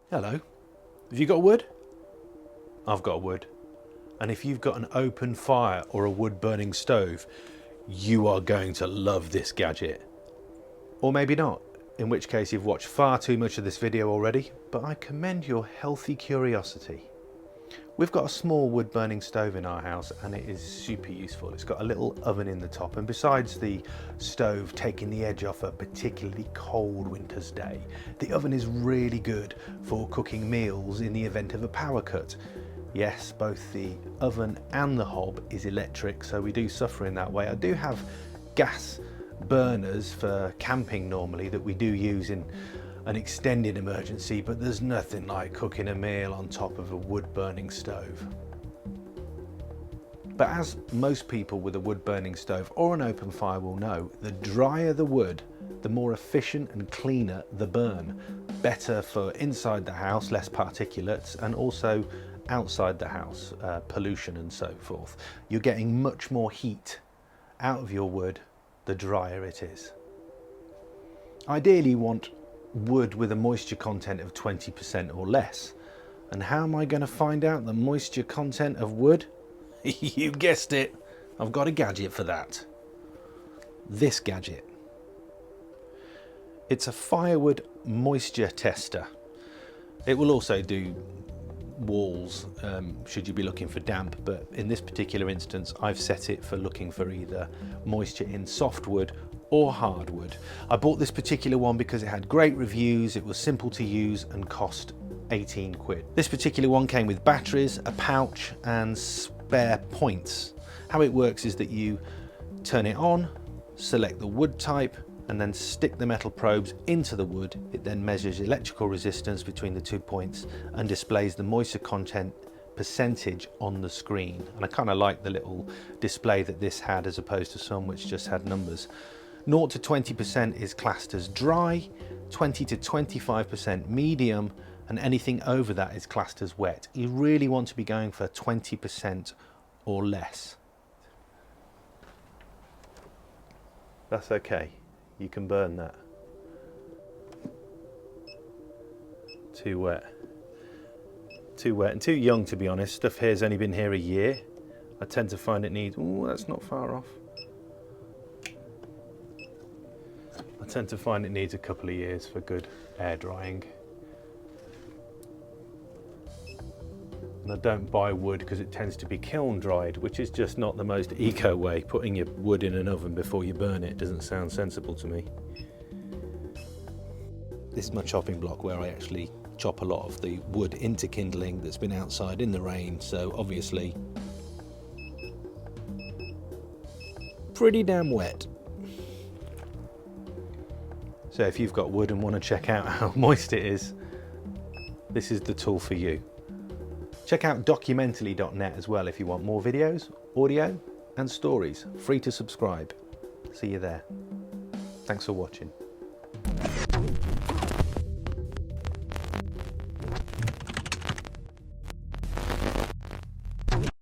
Hello, have you got wood? I've got wood. And if you've got an open fire or a wood burning stove, you are going to love this gadget. Or maybe not, in which case you've watched far too much of this video already, but I commend your healthy curiosity. We've got a small wood burning stove in our house and it is super useful. It's got a little oven in the top, and besides the stove taking the edge off a particularly cold winter's day, the oven is really good for cooking meals in the event of a power cut. Yes, both the oven and the hob is electric, so we do suffer in that way. I do have gas burners for camping normally that we do use in an extended emergency, but there's nothing like cooking a meal on top of a wood burning stove. But as most people with a wood burning stove or an open fire will know, the drier the wood, the more efficient and cleaner the burn. Better for inside the house, less particulates, and also outside the house, pollution and so forth. You're getting much more heat out of your wood the drier it is. Ideally you want wood with a moisture content of 20% or less. And how am I going to find out the moisture content of wood? You guessed it, I've got a gadget for that. This gadget. It's a Firewood moisture tester. It will also do walls should you be looking for damp, but in this particular instance I've set it for looking for either moisture in softwood or hardwood. I bought this particular one because it had great reviews, it was simple to use and cost 18 quid. This particular one came with batteries, a pouch and spare points. How it works is that you turn it on, select the wood type and then stick the metal probes into the wood. It then measures electrical resistance between the 2 points and displays the moisture content percentage on the screen. And I kind of like the little display that this had as opposed to some which just had numbers. 0 to 20% is classed as dry, 20 to 25% medium, and anything over that is classed as wet. You really want to be going for 20% or less. That's okay, you can burn that. Too wet. Too wet and too young, to be honest. Stuff here's only been here a year. I tend to find it needs, oh, that's not far off. I tend to find it needs a couple of years for good air drying. And I don't buy wood because it tends to be kiln dried, which is just not the most eco way. Putting your wood in an oven before you burn it doesn't sound sensible to me. This is my chopping block where I actually chop a lot of the wood into kindling that's been outside in the rain, so obviously pretty damn wet. So if you've got wood and want to check out how moist it is, this is the tool for you. Check out documentally.net as well if you want more videos, audio and stories. Free to subscribe. See you there. Thanks for watching.